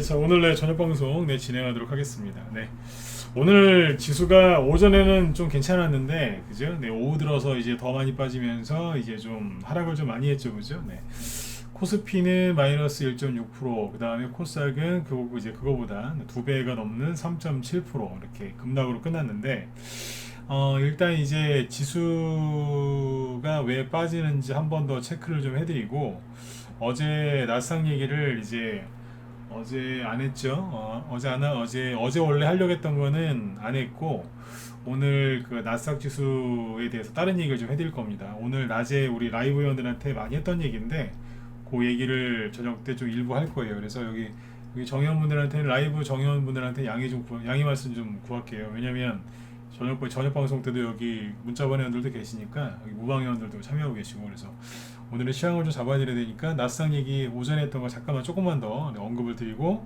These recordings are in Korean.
자 오늘 저녁 방송 진행하도록 하겠습니다. 오늘 지수가 오전에는 좀 괜찮았는데, 그죠? 오후 들어서 이제 더 많이 빠지면서 이제 좀 하락을 좀 많이 했죠, 그죠? 코스피는 마이너스 1.6%, 그 다음에 코스닥은 그거보다 두 배가 넘는 3.7% 이렇게 급락으로 끝났는데, 일단 이제 지수가 왜 빠지는지 한 번 더 체크를 좀 해드리고, 어제 나스닥 얘기를 이제 어제 안 했죠. 어제 원래 하려고 했던 거는 안 했고, 오늘 그 나스닥 지수에 대해서 다른 얘기를 좀 해드릴 겁니다. 오늘 낮에 우리 라이브 회원들한테 많이 했던 얘기인데, 그 얘기를 저녁 때 좀 일부 할 거예요. 그래서 여기 정회원분들한테는, 라이브 정회원분들한테 양해 말씀 좀 구할게요. 왜냐면 저녁 방송 때도 여기 문자번 회원들도 계시니까, 여기 무방 회원들도 참여하고 계시고, 그래서 오늘은 시황을 좀 잡아드려야 되니까 나스닥 얘기 오전에 했던 거 잠깐만 조금만 더 언급을 드리고,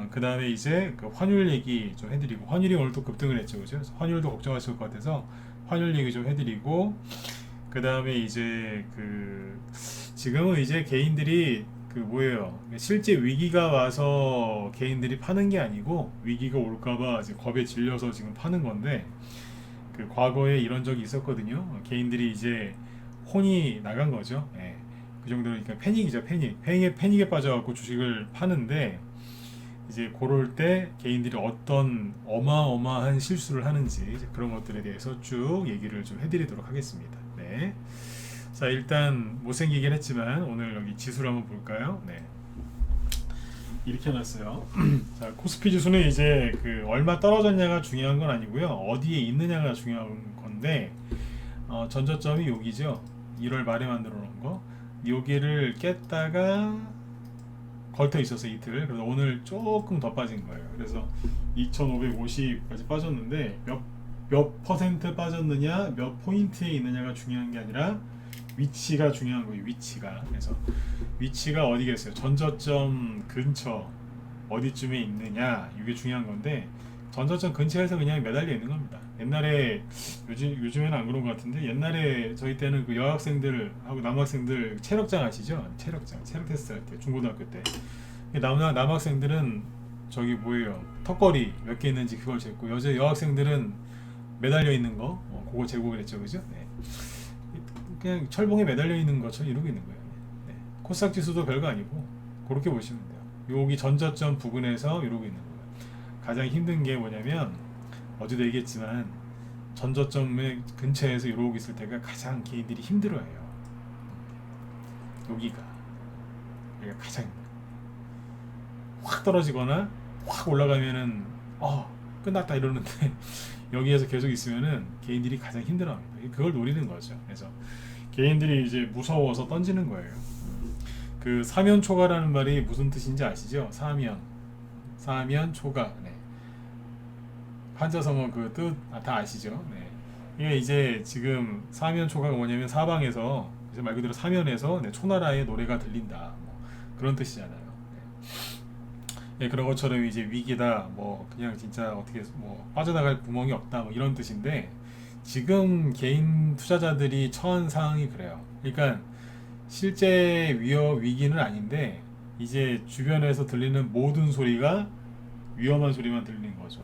그 다음에 이제 그 환율 얘기 좀 해드리고, 환율이 오늘 또 급등을 했죠, 그죠? 그래서 환율도 걱정하실 것 같아서 환율 얘기 좀 해드리고, 그 다음에 이제 지금은 이제 개인들이 실제 위기가 와서 개인들이 파는 게 아니고, 위기가 올까봐 이제 겁에 질려서 지금 파는 건데, 과거에 이런 적이 있었거든요. 개인들이 이제 혼이 나간 거죠. 그 정도로, 그러니까 패닉이죠. 패닉에 빠져갖고 주식을 파는데, 이제 그럴 때 개인들이 어떤 어마어마한 실수를 하는지, 이제 그런 것들에 대해서 쭉 얘기를 좀 해드리도록 하겠습니다. 자, 일단 못생기긴 했지만 오늘 여기 지수를 한번 볼까요? 이렇게 해놨어요. 자, 코스피 지수는 이제 얼마 떨어졌냐가 중요한 건 아니고요, 어디에 있느냐가 중요한 건데, 전저점이 여기죠. 1월 말에 만들어 놓은 거, 여기를 깼다가 걸터 있어서 이틀, 그래서 오늘 조금 더 빠진 거예요. 그래서 2550까지 빠졌는데, 몇 퍼센트 빠졌느냐, 몇 포인트에 있느냐가 중요한 게 아니라 위치가 중요한 거예요. 그래서 위치가 어디겠어요? 전저점 근처 어디쯤에 있느냐, 이게 중요한 건데, 전저점 근처에서 그냥 매달려 있는 겁니다. 옛날에, 요즘에는 안 그런 것 같은데, 옛날에 저희 때는 그 여학생들하고 남학생들 체력장 아시죠? 체력 테스트 할 때, 중고등학교 때 남학생들은 턱걸이 몇 개 있는지 그걸 쟀고, 여학생들은 매달려 있는 거, 그거 재고 그랬죠, 그죠? 그냥 철봉에 매달려 있는 것처럼 이러고 있는 거예요. 코스닥 지수도 별거 아니고 그렇게 보시면 돼요. 여기 전저점 부근에서 이러고 있는 거예요. 가장 힘든 게 뭐냐면, 어제도 얘기했지만, 전저점의 근처에서 이러고 있을 때가 가장 개인들이 힘들어해요. 여기가 가장 확 떨어지거나 확 올라가면은 끝났다 이러는데, 여기에서 계속 있으면은 개인들이 가장 힘들어합니다. 그걸 노리는 거죠. 그래서 개인들이 이제 무서워서 던지는 거예요. 사면초가라는 말이 무슨 뜻인지 아시죠? 사면초가. 한자성어 그 뜻 다 아시죠? 이게 이제 지금 사면초가가 뭐냐면, 사방에서, 이제 말 그대로 사면에서 초나라의 노래가 들린다, 그런 뜻이잖아요. 그런 것처럼 이제 위기다, 그냥 진짜 어떻게 빠져나갈 구멍이 없다, 이런 뜻인데, 지금 개인 투자자들이 처한 상황이 그래요. 그러니까 실제 위기는 아닌데, 이제 주변에서 들리는 모든 소리가 위험한 소리만 들리는 거죠.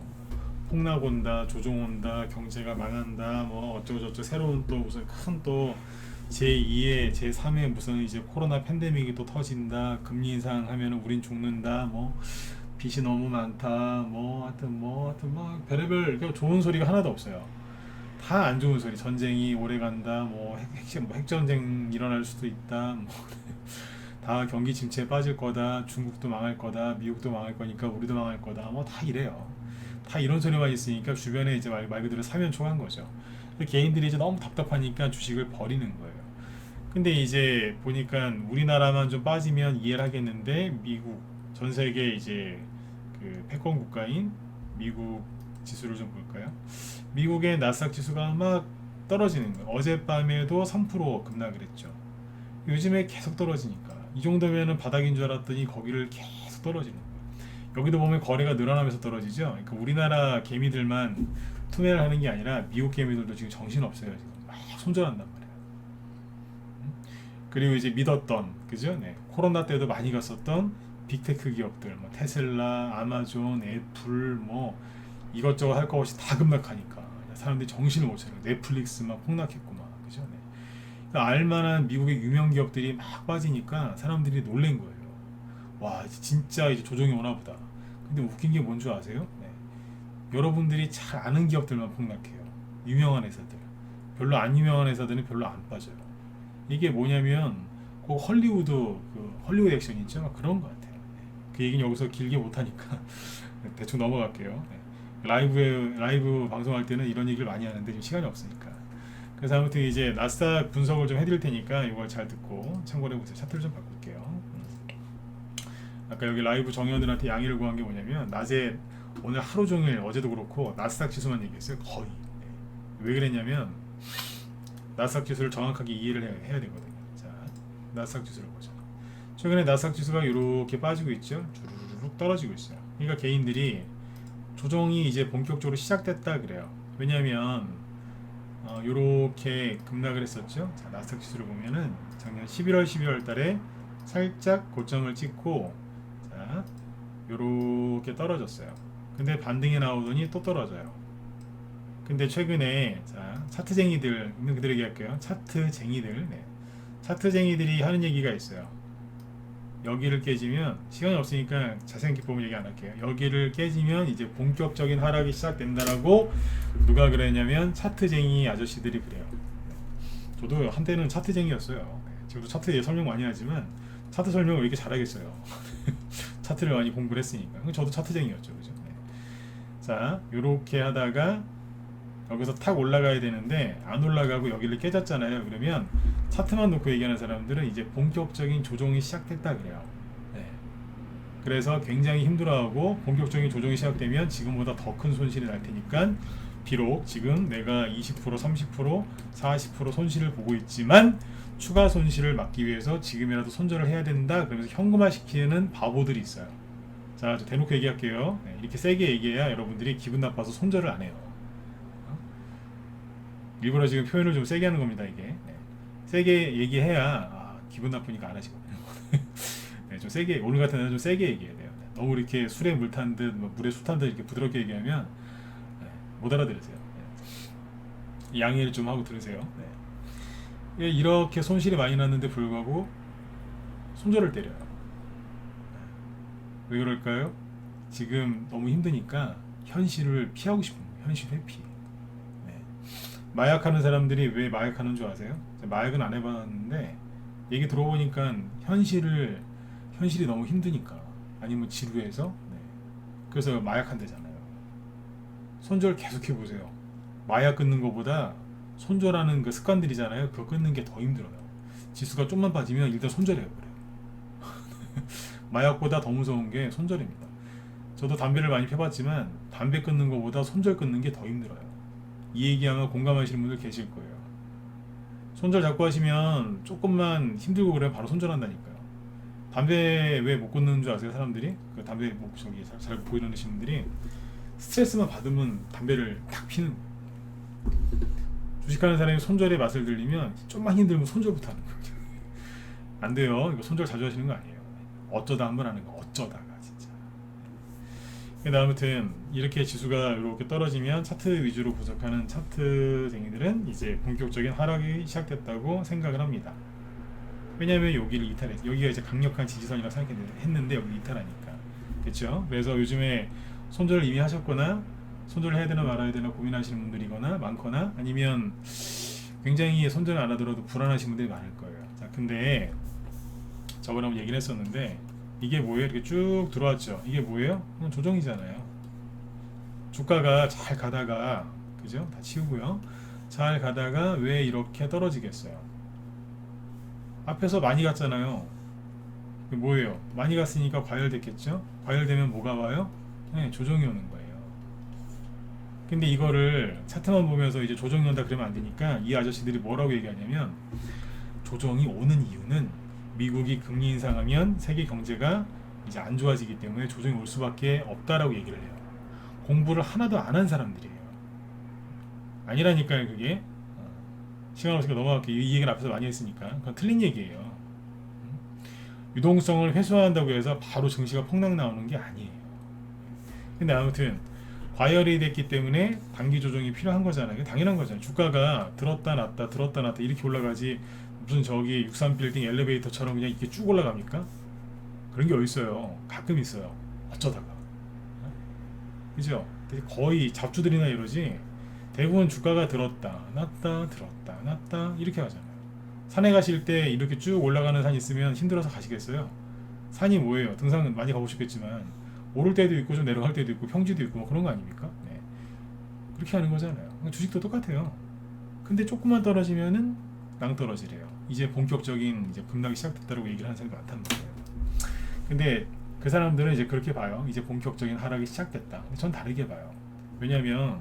폭락 온다, 조종 온다, 경제가 망한다, 어쩌고저쩌고, 새로운 또 무슨 큰 또 제2의 제3의 무슨 이제 코로나 팬데믹이 또 터진다, 금리 인상하면 우린 죽는다, 빚이 너무 많다, 하여튼 별의별 좋은 소리가 하나도 없어요. 다 안 좋은 소리. 전쟁이 오래 간다, 핵전쟁 일어날 수도 있다, 다 경기 침체에 빠질 거다, 중국도 망할 거다, 미국도 망할 거니까 우리도 망할 거다, 다 이래요. 다 이런 소리만 있으니까 주변에 이제 말 그대로 사면초가인 거죠. 개인들이 이제 너무 답답하니까 주식을 버리는 거예요. 근데 이제 보니까 우리나라만 좀 빠지면 이해를 하겠는데, 미국, 전 세계 이제 패권 국가인 미국 지수를 좀 볼까요? 미국의 나스닥 지수가 막 떨어지는 거예요. 어젯밤에도 3% 급락을 했죠. 요즘에 계속 떨어지니까, 이 정도면은 바닥인 줄 알았더니 거기를 계속 떨어지는 거예요. 여기도 보면 거래가 늘어나면서 떨어지죠. 그러니까 우리나라 개미들만 투매를 하는 게 아니라, 미국 개미들도 지금 정신없어요. 지금 막 손절한단 말이에요. 그리고 이제 믿었던, 그죠? 코로나 때도 많이 갔었던 빅테크 기업들, 뭐 테슬라, 아마존, 애플, 뭐 이것저것 할 거 없이 다 급락하니까 사람들이 정신을 못 차려. 넷플릭스 막 폭락했고 막 그죠? 네. 그러니까 알만한 미국의 유명 기업들이 막 빠지니까 사람들이 놀란 거예요. 와 진짜 이제 조정이 오나 보다. 근데 웃긴 게 뭔 줄 아세요? 네. 여러분들이 잘 아는 기업들만 폭락해요. 유명한 회사들. 별로 안 유명한 회사들은 별로 안 빠져요. 이게 뭐냐면 그 헐리우드 액션 있죠? 막 그런 것 같아요. 네. 그 얘기는 여기서 길게 못 하니까 대충 넘어갈게요. 네. 라이브 방송할 때는 이런 얘기를 많이 하는데 지금 시간이 없으니까. 그래서 아무튼 이제 나스닥 분석을 좀 해드릴 테니까 이걸 잘 듣고 참고해 보세요. 차트를 좀 바꿀게요. 아까 여기 라이브 정의원들한테 양해를 구한 게 뭐냐면 낮에 오늘 하루 종일 어제도 그렇고 나스닥 지수만 얘기했어요. 거의. 네. 왜 그랬냐면 나스닥 지수를 정확하게 이해를 해야 되거든요. 자, 나스닥 지수를 보자. 최근에 나스닥 지수가 이렇게 빠지고 있죠. 주르륵 떨어지고 있어요. 그러니까 개인들이 조정이 이제 본격적으로 시작됐다 그래요. 왜냐하면 이렇게 급락을 했었죠. 자, 나스닥 지수를 보면은 작년 11월, 12월 달에 살짝 고점을 찍고 자, 요렇게 떨어졌어요. 근데 반등이 나오더니 또 떨어져요. 근데 최근에 자, 차트쟁이들 있는 그대로 얘기할게요. 차트쟁이들, 네. 차트쟁이들이 하는 얘기가 있어요. 여기를 깨지면 시간이 없으니까 자세한 기법을 얘기 안 할게요. 여기를 깨지면 이제 본격적인 하락이 시작된다라고 누가 그랬냐면 차트쟁이 아저씨들이 그래요. 저도 한때는 차트쟁이였어요. 지금도 차트에 설명 많이 하지만 차트 설명을 왜 이렇게 잘하겠어요. 차트를 많이 공부를 했으니까. 저도 차트쟁이였죠. 그죠? 네. 자, 요렇게 하다가 여기서 탁 올라가야 되는데 안 올라가고 여기를 깨졌잖아요. 그러면 차트만 놓고 얘기하는 사람들은 이제 본격적인 조정이 시작됐다 그래요. 네. 그래서 굉장히 힘들어하고 본격적인 조정이 시작되면 지금보다 더 큰 손실이 날 테니까 비록 지금 내가 20%, 30%, 40% 손실을 보고 있지만 추가 손실을 막기 위해서 지금이라도 손절을 해야 된다. 그러면서 현금화 시키는 바보들이 있어요. 자, 대놓고 얘기할게요. 네, 이렇게 세게 얘기해야 여러분들이 기분 나빠서 손절을 안 해요. 일부러 지금 표현을 좀 세게 하는 겁니다. 이게 네. 세게 얘기해야 기분 나쁘니까 안 하시거든요. 네, 좀 세게 오늘 같은 날은 좀 세게 얘기해야 돼요. 네. 너무 이렇게 술에 물 탄 듯 물에 수 탄 듯 이렇게 부드럽게 얘기하면 네, 못 알아들으세요. 네. 양해를 좀 하고 들으세요. 네. 이렇게 손실이 많이 났는데 불구하고 손절을 때려요. 네. 왜 그럴까요? 지금 너무 힘드니까 현실을 피하고 싶은 거예요. 현실 회피. 마약하는 사람들이 왜 마약하는 줄 아세요? 마약은 안 해봤는데 얘기 들어보니까 현실이 너무 힘드니까 아니면 지루해서 네. 그래서 마약한대잖아요. 손절 계속 해보세요. 마약 끊는 것보다 손절하는 그 습관들이잖아요. 그거 끊는 게 더 힘들어요. 지수가 좀만 빠지면 일단 손절해버려요. 마약보다 더 무서운 게 손절입니다. 저도 담배를 많이 펴봤지만 담배 끊는 것보다 손절 끊는 게 더 힘들어요. 이 얘기하면 공감하시는 분들 계실 거예요. 손절 자꾸 하시면 조금만 힘들고 그러면 바로 손절한다니까요. 담배 왜 못 끊는 줄 아세요? 사람들이 그 담배 저기 잘 보이는 분들이 스트레스만 받으면 담배를 딱 피는. 주식하는 사람이 손절의 맛을 들리면 좀만 힘들면 손절부터 하는 거예요. 안 돼요. 이거 손절 자주 하시는 거 아니에요. 어쩌다 한번 하는 거. 어쩌다가 진짜. 근데 아무튼 이렇게 지수가 이렇게 떨어지면 차트 위주로 분석하는 차트쟁이들은 이제 본격적인 하락이 시작됐다고 생각을 합니다. 왜냐하면 여기를 이탈했어. 여기가 이제 강력한 지지선이라고 생각했는데 여기 이탈하니까. 그렇죠? 그래서 요즘에 손절을 이미 하셨거나 손절을 해야 되나 말아야 되나 고민하시는 분들이거나 많거나 아니면 굉장히 손절을 안 하더라도 불안하신 분들이 많을 거예요. 자, 근데 저번에 한번 얘기를 했었는데 이게 뭐예요? 이렇게 쭉 들어왔죠. 이게 뭐예요? 그건 조정이잖아요. 주가가 잘 가다가 그죠? 다 치우고요. 잘 가다가 왜 이렇게 떨어지겠어요? 앞에서 많이 갔잖아요. 뭐예요? 많이 갔으니까 과열됐겠죠? 과열되면 뭐가 와요? 네, 조정이 오는 거예요. 근데 이거를 차트만 보면서 이제 조정이 온다 그러면 안 되니까 이 아저씨들이 뭐라고 얘기하냐면 조정이 오는 이유는 미국이 금리 인상하면 세계 경제가 이제 안 좋아지기 때문에 조정이 올 수밖에 없다라고 얘기를 해요. 공부를 하나도 안 한 사람들이에요. 아니라니까요. 그게 시간 없으니까 넘어갈게요. 이 얘기는 앞에서 많이 했으니까 그건 틀린 얘기예요. 유동성을 회수한다고 해서 바로 증시가 폭락 나오는 게 아니에요. 근데 아무튼 과열이 됐기 때문에 단기 조정이 필요한 거잖아요. 당연한 거잖아요. 주가가 들었다 놨다 들었다 놨다 이렇게 올라가지 무슨 저기 63빌딩 엘리베이터처럼 그냥 이렇게 쭉 올라갑니까? 그런 게 어딨어요. 가끔 있어요. 어쩌다가. 그죠? 거의 잡주들이나 이러지 대부분 주가가 들었다 놨다 들었다 놨다 이렇게 하잖아요. 산에 가실 때 이렇게 쭉 올라가는 산 있으면 힘들어서 가시겠어요? 산이 뭐예요? 등산 많이 가보셨겠지만 오를 때도 있고 좀 내려갈 때도 있고 평지도 있고 뭐 그런 거 아닙니까? 네. 그렇게 하는 거잖아요. 주식도 똑같아요. 근데 조금만 떨어지면은 낭떨어지래요. 이제 본격적인 이제 급락이 시작됐다고 얘기를 하는 사람이 많단 말이에요. 근데 그 사람들은 이제 그렇게 봐요. 이제 본격적인 하락이 시작됐다. 근데 전 다르게 봐요. 왜냐하면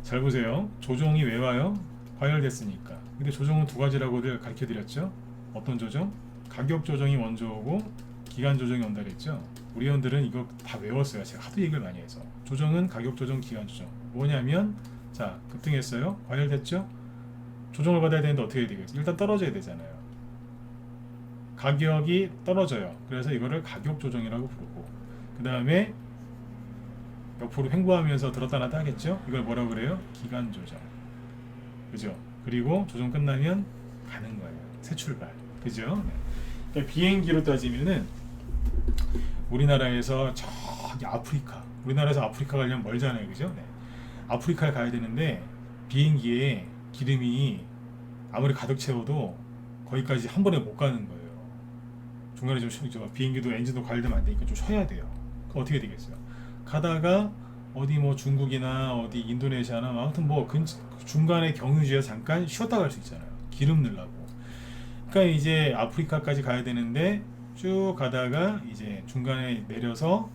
잘 보세요. 조정이 왜 와요? 과열됐으니까. 근데 조정은 두 가지라고들 가르쳐 드렸죠. 어떤 조정? 가격 조정이 먼저 오고 기간 조정이 온다 그랬죠. 우리 회원들은 이거 다 외웠어요. 제가 하도 얘기를 많이 해서. 조정은 가격 조정, 기간 조정. 뭐냐면 자 급등했어요. 과열됐죠. 조정을 받아야 되는데 어떻게 해야 되겠어요? 일단 떨어져야 되잖아요. 가격이 떨어져요. 그래서 이거를 가격 조정이라고 부르고 그 다음에 옆으로 횡보하면서 들었다 놨다 하겠죠. 이걸 뭐라고 그래요? 기간 조정. 그죠? 그리고 조정 끝나면 가는 거예요. 새 출발. 그죠? 네. 그러니까 비행기로 따지면은 우리나라에서 저기 아프리카, 우리나라에서 아프리카 가려면 멀잖아요. 그죠? 네. 아프리카에 가야 되는데 비행기에 기름이 아무리 가득 채워도 거기까지 한 번에 못 가는 거예요. 중간에 좀 비행기도 엔진도 관리되면 안 되니까 좀 쉬어야 돼요. 그럼 어떻게 되겠어요? 가다가 어디 뭐 중국이나 어디 인도네시아나 아무튼 뭐 중간에 경유지에서 잠깐 쉬었다 갈 수 있잖아요. 기름 넣으려고. 그러니까 이제 아프리카까지 가야 되는데 쭉 가다가 이제 중간에 내려서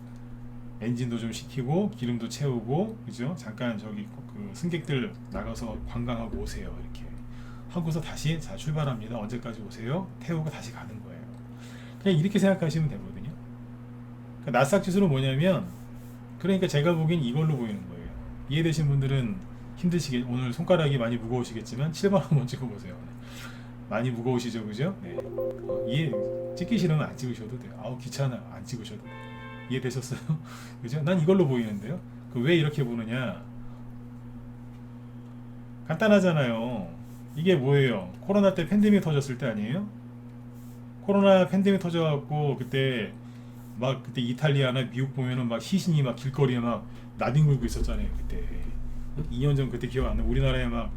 엔진도 좀 시키고 기름도 채우고 그죠? 잠깐 저기 그 승객들 나가서 관광하고 오세요. 이렇게 하고서 다시 자 출발합니다. 언제까지 오세요? 태우고 다시 가는 거예요. 그냥 이렇게 생각하시면 되거든요. 그러니까 나스닥 지수는 뭐냐면 그러니까 제가 보기엔 이걸로 보이는 거예요. 이해되신 분들은 오늘 손가락이 많이 무거우시겠지만 7번 한번 찍어보세요. 많이 무거우시죠, 그죠? 네. 이해 찍기 싫으면 안 찍으셔도 돼요. 아우 귀찮아, 안 찍으셔도 돼요. 이해되셨어요? 그죠? 난 이걸로 보이는데요. 왜 이렇게 보느냐? 간단하잖아요. 이게 뭐예요? 코로나 때 팬데믹 터졌을 때 아니에요? 코로나 팬데믹 터져갖고 그때 이탈리아나 미국 보면은 막 시신이 막 길거리에 막 나뒹굴고 있었잖아요. 그때 2년 전 그때 기억 안 나. 우리나라에 막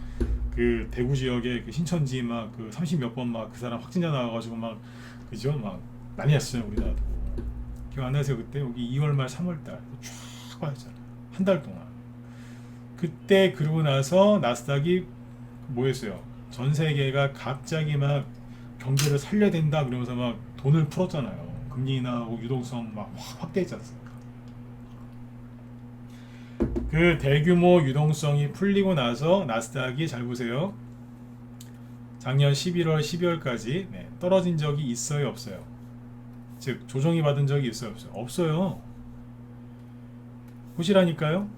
그 대구 지역에 그 신천지 막 그 30몇 번 막 그 사람 확진자 나와가지고 막 그죠? 막 난리 났어요. 우리나라도 기억 안 나세요? 그때 여기 2월 말 3월 달쫙 빠졌잖아요. 한 달 동안. 그때 그러고 나서 나스닥이 뭐였어요? 전 세계가 갑자기 막 경제를 살려야 된다 그러면서 막 돈을 풀었잖아요. 금리 인하하고 유동성 막 확대했지 않습니까? 그 대규모 유동성이 풀리고 나서 나스닥이 잘 보세요. 작년 11월, 12월까지 떨어진 적이 있어요, 없어요? 즉 조정이 받은 적이 있어요, 없어요? 없어요. 보시라니까요.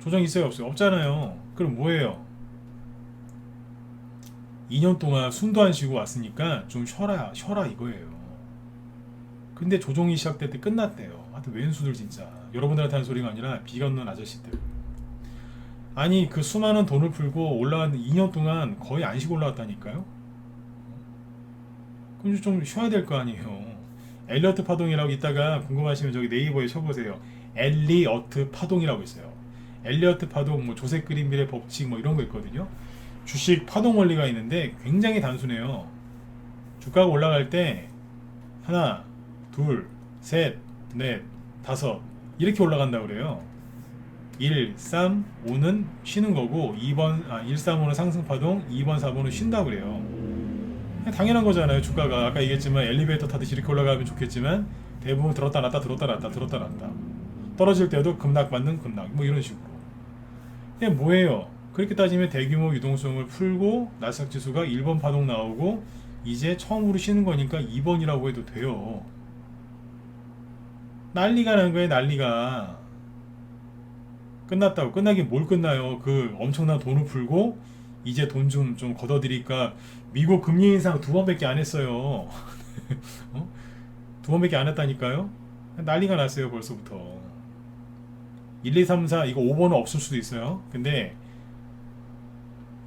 조정 있어요, 없어요? 없잖아요. 그럼 뭐예요? 2년 동안 숨도 안 쉬고 왔으니까 좀 쉬어라 이거예요. 근데 조정이 시작될 때 끝났대요. 하여튼 왼수들 진짜. 여러분들한테 하는 소리가 아니라 비건넌 아저씨들. 아니 그 수많은 돈을 풀고 올라왔는 2년 동안 거의 안 쉬고 올라왔다니까요. 그럼 좀 쉬어야 될 거 아니에요. 엘리어트 파동이라고 있다가 궁금하시면 저기 네이버에 쳐보세요. 엘리어트 파동이라고 있어요. 엘리어트 파동, 뭐 조셉 그린빌의 법칙 뭐 이런 거 있거든요. 주식 파동 원리가 있는데 굉장히 단순해요. 주가가 올라갈 때 하나, 둘, 셋, 넷, 다섯 이렇게 올라간다고 그래요. 1, 3, 5는 쉬는 거고 1, 3, 5는 상승파동, 2번, 4번은 쉰다고 그래요. 당연한 거잖아요. 주가가 아까 얘기했지만 엘리베이터 타듯이 이렇게 올라가면 좋겠지만 대부분 들었다 놨다 들었다 놨다 들었다 놨다 떨어질 때도 급락 받는 급락 뭐 이런 식으로. 이게 뭐예요? 그렇게 따지면 대규모 유동성을 풀고 나스닥 지수가 1번 파동 나오고 이제 처음으로 쉬는 거니까 2번이라고 해도 돼요. 난리가 난 거예요. 난리가. 끝났다고. 끝나긴 뭘 끝나요. 그 엄청난 돈을 풀고 이제 돈 좀 걷어들이니까 미국 금리 인상 2번밖에 안 했어요. 어? 2번밖에 안 했다니까요. 난리가 났어요 벌써부터. 1, 2, 3, 4 이거 5번은 없을 수도 있어요. 근데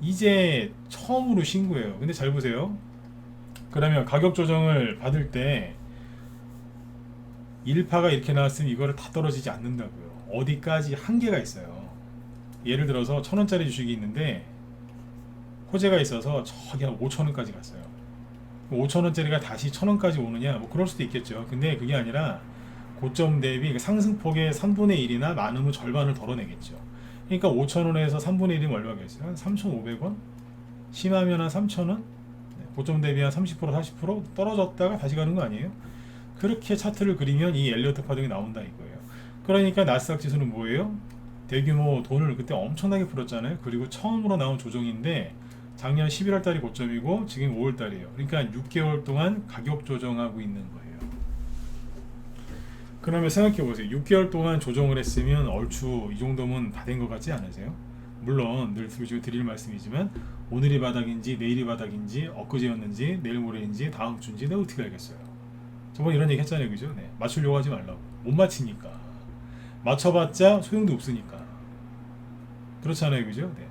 이제 처음으로 신고해요. 근데 잘 보세요. 그러면 가격 조정을 받을 때 1파가 이렇게 나왔으면 이거를 다 떨어지지 않는다고요. 어디까지 한계가 있어요. 예를 들어서 1,000원짜리 주식이 있는데 호재가 있어서 저기 한 5,000원까지 갔어요. 5,000원짜리가 다시 1,000원까지 오느냐? 뭐 그럴 수도 있겠죠. 근데 그게 아니라 고점 대비 상승폭의 3분의 1이나 많으면 절반을 덜어내겠죠. 그러니까 5,000원에서 3분의 1이면 얼마겠어요? 한 3,500원? 심하면 한 3,000원? 고점 대비 한 30% 40% 떨어졌다가 다시 가는 거 아니에요? 그렇게 차트를 그리면 이 엘리어트 파동이 나온다 이거예요. 그러니까 나스닥 지수는 뭐예요? 대규모 돈을 그때 엄청나게 풀었잖아요. 그리고 처음으로 나온 조정인데 작년 11월 달이 고점이고 지금 5월 달이에요. 그러니까 6개월 동안 가격 조정하고 있는 거예요. 그러면 생각해 보세요. 6개월 동안 조정을 했으면 얼추 이 정도면 다 된 것 같지 않으세요? 물론 늘 드릴 말씀이지만 오늘이 바닥인지 내일이 바닥인지 엊그제였는지 내일 모레인지 다음 주인지 내가 어떻게 알겠어요? 저번에 이런 얘기 했잖아요. 그죠? 네. 맞추려고 하지 말라고. 못 맞히니까. 맞춰봤자 소용도 없으니까. 그렇잖아요. 그죠? 네.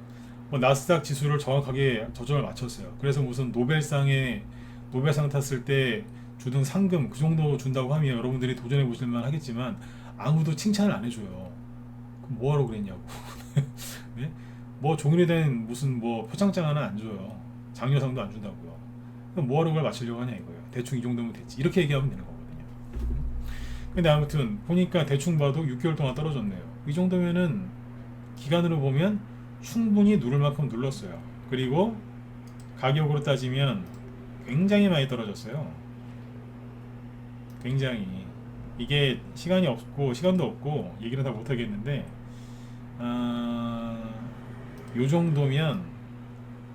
뭐 나스닥 지수를 정확하게 저점을 맞췄어요. 그래서 무슨 노벨상 탔을 때 주던 상금 그 정도 준다고 하면 여러분들이 도전해 보실만 하겠지만 아무도 칭찬을 안 해줘요. 그럼 뭐하러 그랬냐고. 네? 뭐 종이에 된 무슨 뭐 표창장 하나 안 줘요. 장려상도 안 준다고요. 그럼 뭐하러 그걸 맞추려고 하냐 이거예요. 대충 이 정도면 됐지. 이렇게 얘기하면 되는 거거든요. 근데 아무튼 보니까 대충 봐도 6개월 동안 떨어졌네요. 이 정도면은 기간으로 보면 충분히 누를 만큼 눌렀어요. 그리고 가격으로 따지면 굉장히 많이 떨어졌어요. 굉장히. 이게 시간이 없고 시간도 없고 얘기를 다 못하겠는데 요 정도면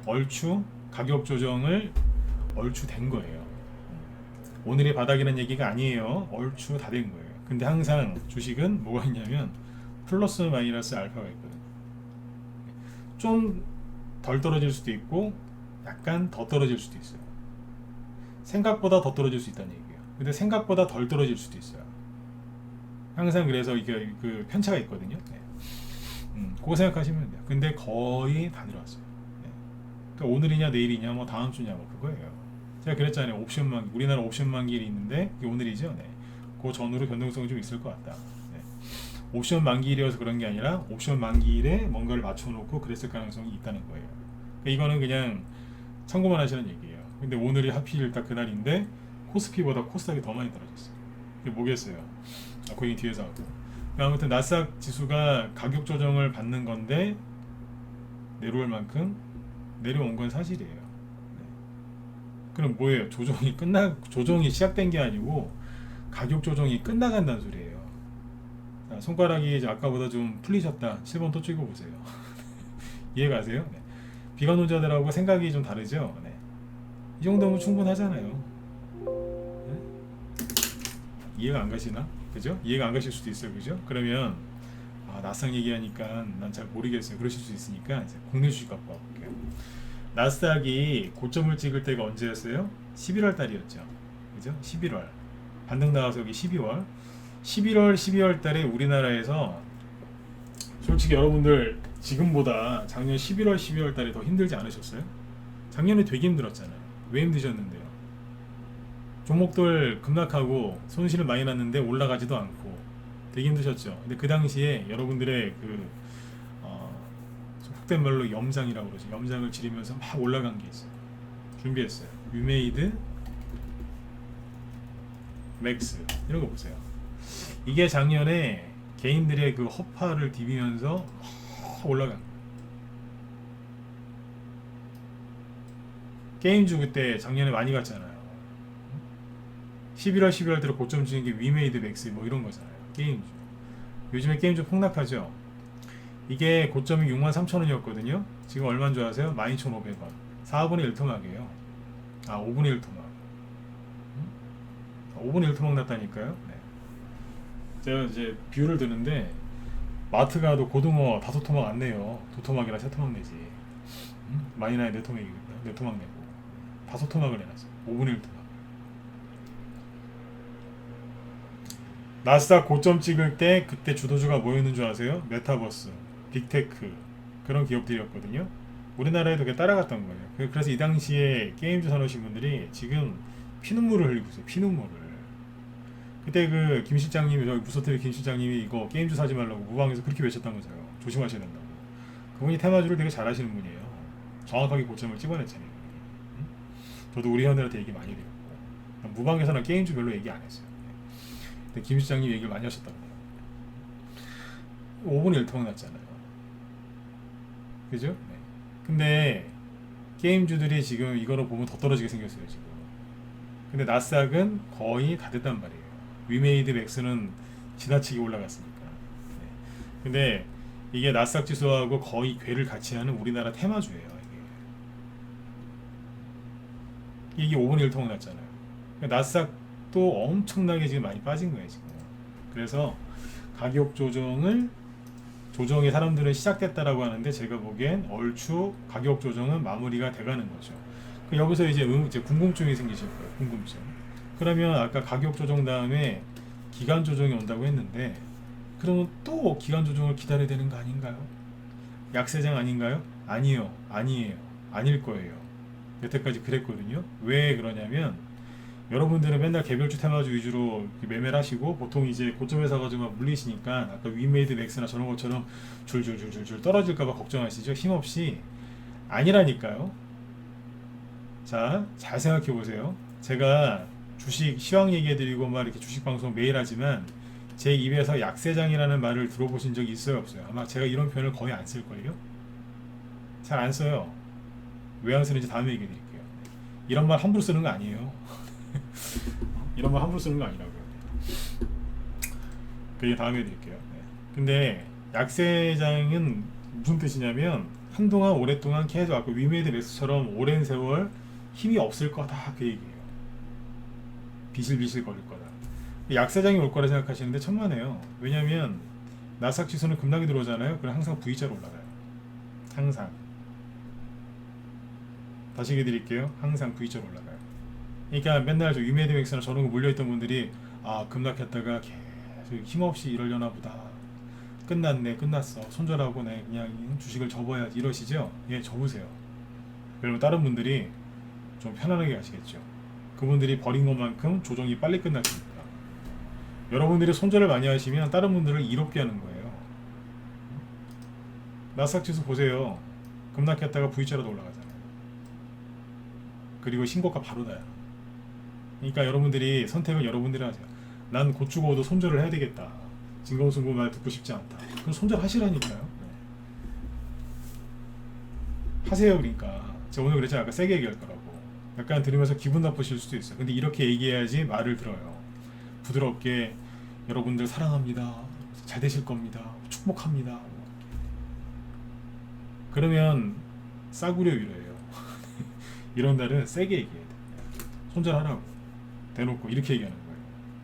얼추 가격 조정을 얼추 된 거예요. 오늘이 바닥이라는 얘기가 아니에요. 얼추 다 된 거예요. 근데 항상 주식은 뭐가 있냐면 플러스 마이너스 알파가 있거든요. 좀 덜 떨어질 수도 있고 약간 더 떨어질 수도 있어요. 생각보다 더 떨어질 수 있다는 얘기예요. 근데 생각보다 덜 떨어질 수도 있어요. 항상 그래서 이게 그 편차가 있거든요. 네. 그거 생각하시면 돼요. 근데 거의 다 내려왔어요. 네. 그러니까 오늘이냐 내일이냐 뭐 다음 주냐 뭐 그거예요. 제가 그랬잖아요. 옵션 만기, 우리나라 옵션 만기일이 있는데 그게 오늘이죠. 네. 그 전후로 변동성이 좀 있을 것 같다. 네. 옵션 만기일이어서 그런 게 아니라 옵션 만기일에 뭔가를 맞춰놓고 그랬을 가능성이 있다는 거예요. 그러니까 이거는 그냥 참고만 하시는 얘기예요. 근데 오늘이 하필 딱 그날인데 코스피보다 코스닥이 더 많이 떨어졌어요. 이게 뭐겠어요? 그 얘기 뒤에서 하고. 아무튼 나스닥 지수가 가격 조정을 받는 건데 내려올 만큼 내려온 건 사실이에요. 네. 그럼 뭐예요? 조정이 시작된 게 아니고 가격 조정이 끝나간다는 소리예요. 자, 손가락이 이제 아까보다 좀 풀리셨다. 7번 또 찍어보세요. 이해가세요? 네. 비관론자들하고 생각이 좀 다르죠? 네. 이 정도면 충분하잖아요. 네? 이해가 안 가시나? 그죠? 이해가 안 가실 수도 있어요. 그죠? 그러면 나스닥 얘기하니까 난 잘 모르겠어요. 그러실 수 있으니까 이제 국내 주식 갖고 와볼게요. 나스닥이 고점을 찍을 때가 언제였어요? 11월 달이었죠. 그죠? 11월. 반등 나와서 여기 12월. 12월 달에 우리나라에서 솔직히 여러분들 지금보다 작년 12월 달에 더 힘들지 않으셨어요? 작년에 되게 힘들었잖아요. 왜 힘드셨는데요? 종목들 급락하고 손실을 많이 났는데 올라가지도 않고 되게 힘드셨죠. 근데 그 당시에 여러분들의 속된 말로 염장이라고 그러죠. 염장을 지르면서 막 올라간 게 있어요. 준비했어요. 유메이드, 맥스 이런 거 보세요. 이게 작년에 개인들의 그 허파를 디비면서 막 올라간 거예요. 게임주 그때 작년에 많이 갔잖아요. 12월 들어 고점 찍은 게 위메이드 맥스 뭐 이런 거잖아요. 게임주. 요즘에 게임주 폭락하죠. 이게 고점이 63,000원이었거든요. 지금 얼마인 줄 아세요? 12,500원. 4분의 1 토막이에요. 5분의 1 토막. 5분의 1 토막 났다니까요. 네. 제가 이제 비유를 드는데 마트 가도 고등어 5토막 안 내요. 2토막이나 3토막 내지. 마이너의 네 토막이거든요. 네 토막 내고 5토막을 해놨어. 5분의 1 토막. 나스닥 고점 찍을 때 그때 주도주가 뭐였는 줄 아세요? 메타버스, 빅테크 그런 기업들이었거든요. 우리나라에도 그게 따라갔던 거예요. 그래서 이 당시에 게임주 사놓으신 분들이 지금 피눈물을 흘리고 있어요. 피눈물을. 그때 그 김 실장님이, 저기 무소텔 김 실장님이 이거 게임주 사지 말라고 무방에서 그렇게 외쳤던 거죠. 조심하셔야 된다고. 그분이 테마주를 되게 잘 하시는 분이에요. 정확하게 고점을 집어냈잖아요. 저도 우리 회원들한테 얘기 많이 드렸고, 무방에서는 게임주 별로 얘기 안 했어요. 근데 김 실장님 얘기를 많이 하셨다고. 5분의 1토막 났잖아요. 그죠? 네. 근데 게임주들이 지금 이거로 보면 더 떨어지게 생겼어요 지금. 근데 나스닥은 거의 다 됐단 말이에요. 위메이드 맥스는 지나치게 올라갔으니까. 네. 근데 이게 나스닥 지수하고 거의 궤를 같이 하는 우리나라 테마주예요. 이게 5분의 1 토막 났잖아요. 그러니까 나스닥도 엄청나게 지금 많이 빠진 거예요 지금. 그래서 가격 조정이 사람들은 시작됐다라고 하는데, 제가 보기엔 얼추 가격 조정은 마무리가 돼가는 거죠. 여기서 이제 궁금증이 생기실 거예요. 궁금증. 그러면 아까 가격 조정 다음에 기간 조정이 온다고 했는데, 그러면 또 기간 조정을 기다려야 되는 거 아닌가요? 약세장 아닌가요? 아니요, 아니에요, 아닐 거예요. 여태까지 그랬거든요. 왜 그러냐면, 여러분들은 맨날 개별주 테마주 위주로 매매를 하시고 보통 이제 고점에 사가지고 막 물리시니까 아까 위메이드 맥스나 저런 것처럼 줄줄줄줄줄 떨어질까봐 걱정하시죠. 힘없이. 아니라니까요. 자, 잘 생각해 보세요. 제가 주식 시황 얘기해드리고 막 이렇게 주식 방송 매일 하지만 제 입에서 약세장이라는 말을 들어보신 적이 있어요, 없어요? 아마 제가 이런 표현을 거의 안 쓸걸요? 잘 안 써요. 왜 안 쓰는지 다음에 얘기해 드릴게요. 이런 말 함부로 쓰는 거 아니에요. 이런 말 함부로 쓰는 거 아니라고요. 그게 다음에 드릴게요. 네. 근데 약세장은 무슨 뜻이냐면, 한동안 오랫동안 계속 아까 위메이드 맥스처럼 오랜 세월 힘이 없을 거다, 그 얘기예요. 비실비실 거릴 거다. 약세장이 올 거라 생각하시는데 천만에요. 왜냐면 나스닥 지수는 급락이 들어오잖아요. 그럼 항상 V자로 올라가요. 항상. 다시 얘기해 드릴게요. 항상 V자로 올라가요. 그러니까 맨날 저 위메이드 맥스나 저런 거 몰려있던 분들이, 아, 급락했다가 계속 힘없이 이러려나 보다, 끝났네, 끝났어, 손절하고 내 그냥 주식을 접어야지, 이러시죠? 예, 접으세요. 그러면 다른 분들이 좀 편안하게 가시겠죠. 그분들이 버린 것만큼 조정이 빨리 끝날 겁니다. 여러분들이 손절을 많이 하시면 다른 분들을 이롭게 하는 거예요. 나스닥 지수 보세요. 급락했다가 V자로도 올라가잖아요. 그리고 신고가 바로 나요. 그러니까 여러분들이 선택을 여러분들이 하세요. 난 곧 죽어도 손절을 해야 되겠다. 진검승부 말 듣고 싶지 않다. 그럼 손절하시라니까요. 네. 하세요. 그러니까 제가 오늘 그랬잖아요. 아까 세게 얘기할 거라고. 약간 들으면서 기분 나쁘실 수도 있어요. 근데 이렇게 얘기해야지 말을 들어요. 부드럽게 여러분들 사랑합니다, 잘 되실 겁니다, 축복합니다. 그러면 싸구려 위로예요. 이런 날은 세게 얘기해야 돼. 손절하라고 대놓고 이렇게 얘기하는 거예요.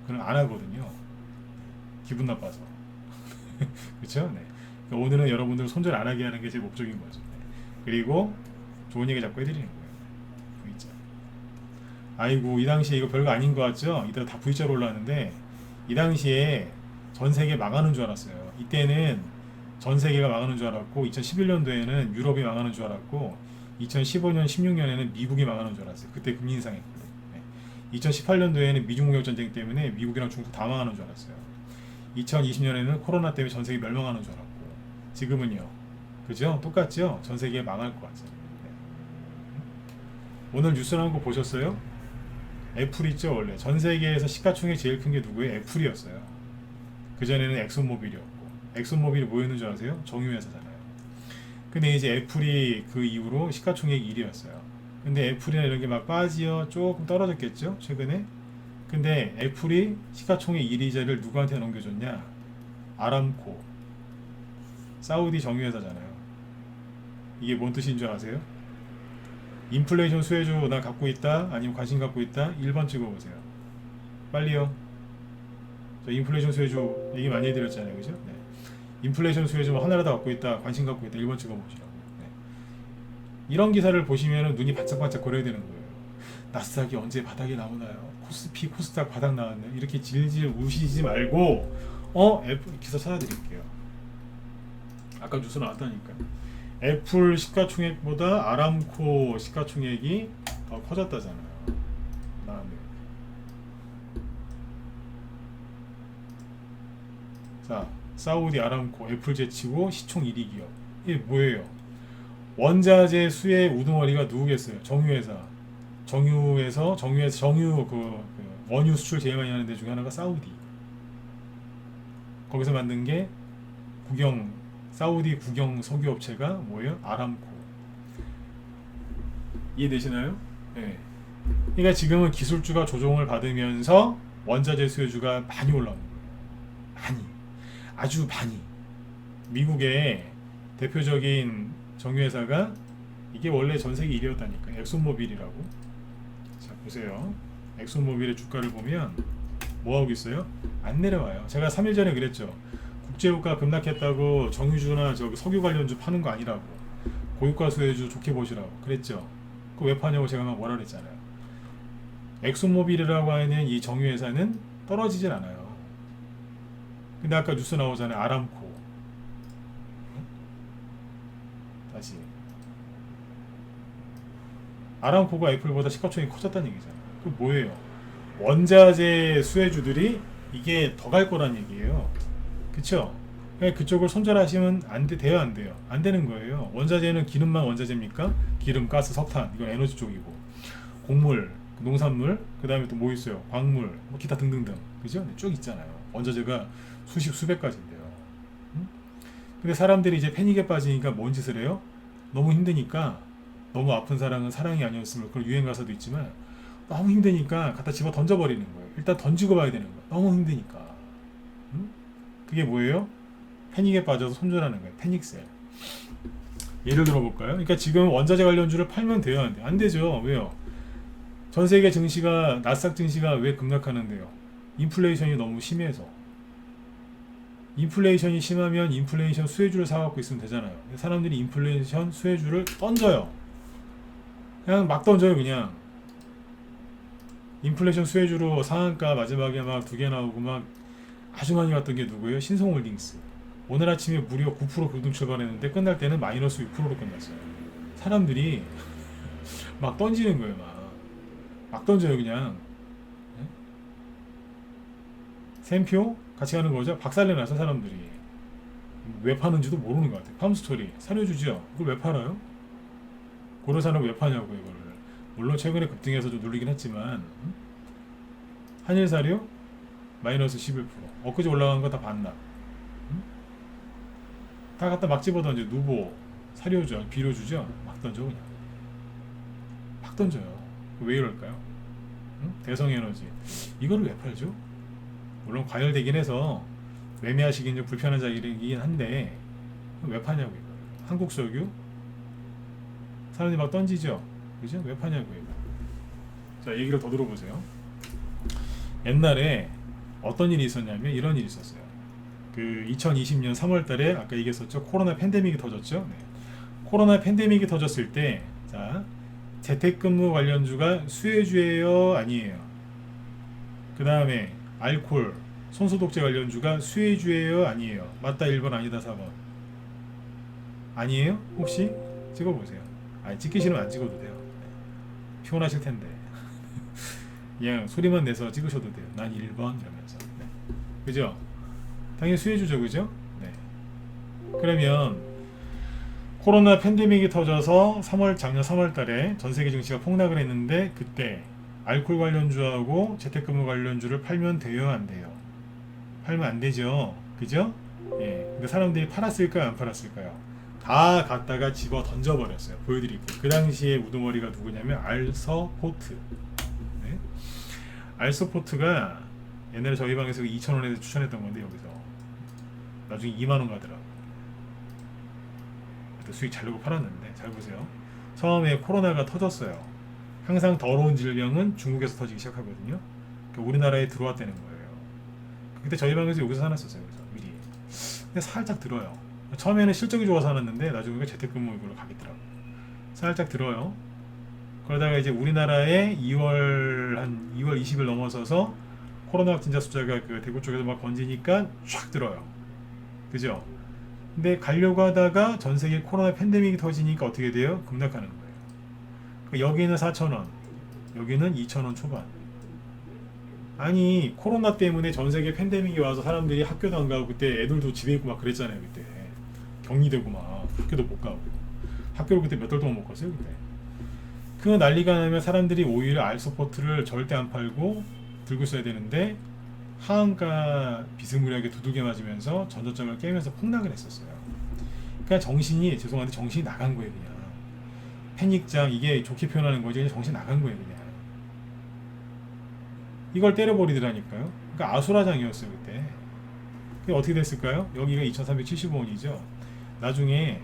그럼 안 하거든요. 기분 나빠서. 그렇죠? 네. 그러니까 오늘은 여러분들 손절 안 하게 하는 게 제 목적인 거죠. 네. 그리고 좋은 얘기 자꾸 해드리는 거예요. V자. 아이고, 이 당시에 이거 별거 아닌 거 같죠? 이따 다 V자로 올라왔는데, 이 당시에 전 세계 망하는 줄 알았어요. 이때는 전 세계가 망하는 줄 알았고, 2011년도에는 유럽이 망하는 줄 알았고, 2015년, 16년에는 미국이 망하는 줄 알았어요. 그때 금리 인상했거든요. 2018년도에는 미중 무역 전쟁 때문에 미국이랑 중국 다 망하는 줄 알았어요. 2020년에는 코로나 때문에 전 세계 멸망하는 줄 알았고, 지금은요, 그죠? 똑같죠? 전 세계 망할 것 같죠. 네. 오늘 뉴스 나온 거 보셨어요? 애플 있죠? 원래 전 세계에서 시가총액 제일 큰 게 누구예요? 애플이었어요. 그 전에는 엑슨모빌이었고, 엑슨모빌이 뭐였는 줄 아세요? 정유회사잖아요. 근데 이제 애플이 그 이후로 시가총액 1위였어요. 근데 애플이나 이런 게 막 빠지어 조금 떨어졌겠죠, 최근에. 근데 애플이 시가총액 1위 자리를 누구한테 넘겨줬냐? 아람코, 사우디 정유회사잖아요. 이게 뭔 뜻인 줄 아세요? 인플레이션 수혜주 나 갖고 있다, 아니면 관심 갖고 있다, 1번 찍어보세요. 빨리요. 저 인플레이션 수혜주 얘기 많이 해드렸잖아요, 그죠? 네. 인플레이션 수혜주 하나라도 갖고 있다, 관심 갖고 있다, 1번 찍어보시라고. 네. 이런 기사를 보시면 눈이 반짝반짝 거려야 되는 거예요. 나스닥이 언제 바닥에 나오나요? 코스피, 코스닥 바닥 나왔네. 이렇게 질질 우시지 말고 애플 기사 찾아드릴게요. 아까 뉴스 나왔다니까. 애플 시가총액보다 아람코 시가총액이 더 커졌다잖아요. 나왔네요. 자, 사우디 아람코 애플 제치고 시총 1위 기업. 이게 뭐예요? 원자재 수혜 우두머리가 누구겠어요? 정유회사. 정유 그 원유 수출 제일 많이 하는 데 중에 하나가 사우디. 거기서 만든 게 사우디 국영 석유 업체가 뭐예요? 아람코. 이해되시나요? 네. 그러니까 지금은 기술주가 조정을 받으면서 원자재 수혜주가 많이 올라오는 거예요. 많이. 아주 많이. 미국의 대표적인 정유회사가 이게 원래 전 세계 1위였다니까. 엑손모빌이라고. 자, 보세요. 엑손모빌의 주가를 보면 뭐하고 있어요? 안 내려와요. 제가 3일 전에 그랬죠. 국제유가 급락했다고 정유주나 저기 석유 관련주 파는 거 아니라고. 고유가 수혜주 좋게 보시라고 그랬죠. 그 왜 파냐고 제가 막 뭐라 그랬잖아요. 엑손모빌이라고 하는 이 정유회사는 떨어지질 않아요. 근데 아까 뉴스 나오잖아요. 아람코. 다시. 아람코가 애플보다 시가총액이 커졌다는 얘기잖아요. 그 뭐예요? 원자재 수혜주들이 이게 더 갈 거란 얘기예요. 그쵸? 그러니까 그쪽을 손절하시면 돼요, 안 돼요? 안 되는 거예요. 원자재는 기름만 원자재입니까? 기름, 가스, 석탄, 이건 에너지 쪽이고, 곡물, 농산물, 그 다음에 또 뭐 있어요? 광물, 뭐 기타 등등등, 그죠? 쭉 있잖아요. 원자재가 수십, 수백 가지인데요. 응? 근데 사람들이 이제 패닉에 빠지니까 뭔 짓을 해요? 너무 힘드니까, 너무 아픈 사랑은 사랑이 아니었으면 그런 유행 가사도 있지만, 너무 힘드니까 갖다 집어 던져버리는 거예요. 일단 던지고 봐야 되는 거예요. 너무 힘드니까. 응? 그게 뭐예요? 패닉에 빠져서 손절하는 거예요. 패닉셀. 예를 들어볼까요? 그러니까 지금 원자재 관련주를 팔면 돼요, 안 돼요? 안 되죠. 왜요? 전 세계 증시가, 나스닥 증시가 왜 급락하는데요? 인플레이션이 너무 심해서. 인플레이션이 심하면 인플레이션 수혜주를 사갖고 있으면 되잖아요. 사람들이 인플레이션 수혜주를 던져요. 그냥 막 던져요, 그냥. 인플레이션 수혜주로 상한가 마지막에 막 2개 나오고 막 아주 많이 왔던 게 누구예요? 신성홀딩스. 오늘 아침에 무려 9% 급등 출발했는데 끝날 때는 마이너스 6%로 끝났어요. 사람들이 막 던지는 거예요, 막 던져요, 그냥. 네? 샘표 같이 가는 거죠. 박살내놔서 사람들이 왜 파는지도 모르는 것 같아요. 팜스토리 사료주죠. 그걸 왜 팔아요? 고려사는 왜 파냐고 이거를. 물론 최근에 급등해서 좀 눌리긴 했지만 한일사료 마이너스 11%. 엊그제 올라간 거 다 반납. 다 갖다 막 집어던져. 누보 사료죠, 비료주죠. 막 던져 그냥. 막 던져요. 왜 이럴까요? 대성에너지 이거를 왜 팔죠? 물론 과열되긴 해서 매매하시기 좀 불편한 자리이긴 한데 왜 파냐고 이거. 한국석유 사람들이 막 던지죠. 그죠? 왜 파냐고 이거. 자, 얘기를 더 들어보세요. 옛날에 어떤 일이 있었냐면 이런 일이 있었어요. 그 2020년 3월달에 아까 얘기했었죠. 코로나 팬데믹이 터졌죠. 네. 코로나 팬데믹이 터졌을 때, 자, 재택근무 관련주가 수혜주예요, 아니에요? 그 다음에 알코올, 손소독제 관련주가 수혜주예요, 아니에요? 맞다 1번, 아니다 4번. 아니에요? 혹시 찍어보세요. 아니, 찍기 싫으면 안 찍어도 돼요. 네. 피곤하실 텐데. 그냥 소리만 내서 찍으셔도 돼요. 난 1번 이러면서. 네. 그죠? 당연히 수혜주죠, 그죠? 네. 그러면 코로나 팬데믹이 터져서 작년 3월 달에 전 세계 증시가 폭락을 했는데 그때 알코올 관련주하고 재택근무 관련주를 팔면 돼요, 안 돼요? 팔면 안 되죠. 그죠? 예. 근데 사람들이 팔았을까요, 안 팔았을까요? 다 갖다가 집어 던져버렸어요. 보여드릴게요. 그 당시에 우두머리가 누구냐면 알서포트. 네. 알서포트가 옛날에 저희 방에서 2,000원에 추천했던 건데 여기서 나중에 2만원 가더라고. 그때 수익 잘 내고 팔았는데 잘 보세요. 처음에 코로나가 터졌어요. 항상 더러운 질병은 중국에서 터지기 시작하거든요. 우리나라에 들어왔다는 거예요. 그때 저희 방에서 여기서 사놨었어요. 그래서 미리. 근데 살짝 들어요. 처음에는 실적이 좋아서 사놨는데 나중에 재택근무 이걸로 가겠더라고. 살짝 들어요. 그러다가 이제 우리나라에 2월 20일 넘어서서 코로나 확진자 숫자가 그 대구 쪽에서 막 번지니까 쫙 들어요. 그죠? 근데 가려고 하다가 전 세계 코로나 팬데믹이 터지니까 어떻게 돼요? 급락하는 거예요. 그러니까 여기는 4,000원, 여기는 2,000원 초반. 아니 코로나 때문에 전 세계 팬데믹이 와서 사람들이 학교도 안 가고 그때 애들도 집에 있고 막 그랬잖아요. 그때 격리되고 막 학교도 못 가고 학교를 그때 몇 달 동안 못 갔어요. 그때 그 난리가 나면 사람들이 오히려 알서포트를 절대 안 팔고 들고 있어야 되는데 하한가 비스무리하게 두들겨 맞으면서 전저점을 깨면서 폭락을 했었어요. 그러니까 정신이 죄송한데 정신이 나간 거예요. 그냥 패닉장 이게 좋게 표현하는 거지 그냥 정신 나간 거예요. 그냥 이걸 때려버리더라니까요. 그러니까 아수라장이었어요 그때. 그게 어떻게 됐을까요? 여기가 2,375원이죠. 나중에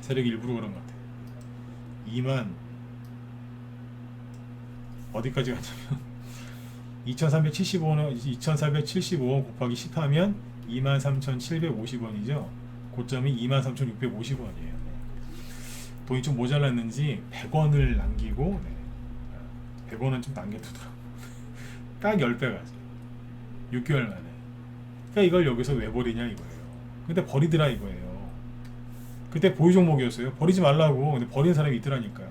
세력이 일부러 그런 것 같아요. 2만 어디까지 갔냐면 2,375원 2,475원 곱하기 10 하면 23,750원이죠. 고점이 23,650원이에요. 돈이 좀 모자랐는지 100원을 남기고 100원은 좀 남겨두더라고. 딱 10배 가지 6개월 만에. 그러니까 이걸 여기서 왜 버리냐 이거예요. 근데 버리더라 이거예요. 그때 보유 종목이었어요. 버리지 말라고. 근데 버리는 사람이 있더라니까요.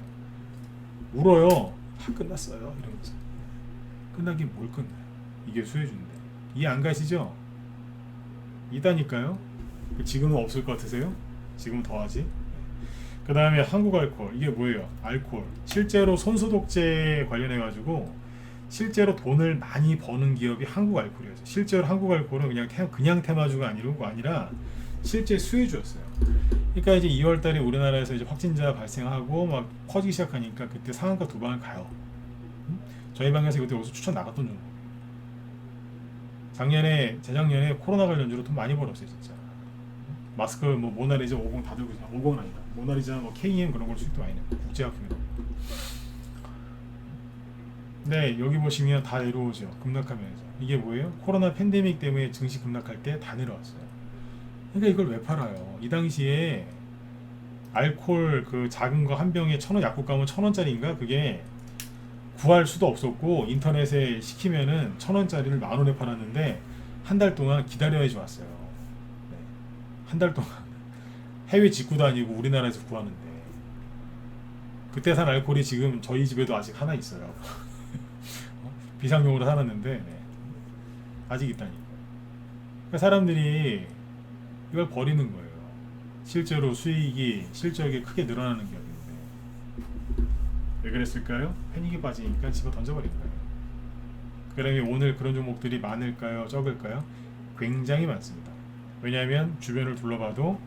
울어요. 다 끝났어요 이러면서. 끝나긴 뭘 끝나요. 이게 수혜주인데. 이해 안 가시죠? 이다니까요. 지금은 없을 것 같으세요? 지금은 더하지. 그 다음에 한국알코올. 이게 뭐예요? 알코올. 실제로 손소독제 관련해 가지고 실제로 돈을 많이 버는 기업이 한국알코올이었어요. 실제로 한국알코올은 그냥 테마주가 아니라 실제 수혜주였어요. 그러니까 이제 2월달에 우리나라에서 이제 확진자 발생하고 막 퍼지기 시작하니까 그때 상한가 두 방을 가요. 저희 방에서 그때 여기서 추천 나갔던 종목. 재작년에 코로나 관련주로 돈 많이 벌었어요 진짜. 마스크 뭐 모나리자 50 다 들고 있어요. 50은 아니다. 모나리자 뭐 KM 그런 걸 수익도 많이 내고 국제학품이다. 네 여기 보시면 다 내려오죠. 급락하면서. 이게 뭐예요? 코로나 팬데믹 때문에 증시 급락할 때 다 내려왔어요. 그러니까 이걸 왜 팔아요? 이 당시에 알코올 그 작은 거 한 병에 1,000원 약국 가면 1,000원짜리인가 그게 구할 수도 없었고 인터넷에 시키면은 1,000원짜리를 10,000원에 팔았는데 한 달 동안 기다려야지 왔어요. 네. 한 달 동안 해외 직구도 아니고 우리나라에서 구하는데 그때 산 알코올이 지금 저희 집에도 아직 하나 있어요. 비상용으로 사놨는데 네. 아직 있다니까. 그러니까 사람들이 이걸 버리는 거예요. 실제로 수익이 실적이 크게 늘어나는 기업인데 왜 그랬을까요? 패닉에 빠지니까 집어 던져버린 거예요. 그러면 오늘 그런 종목들이 많을까요? 적을까요? 굉장히 많습니다. 왜냐하면 주변을 둘러봐도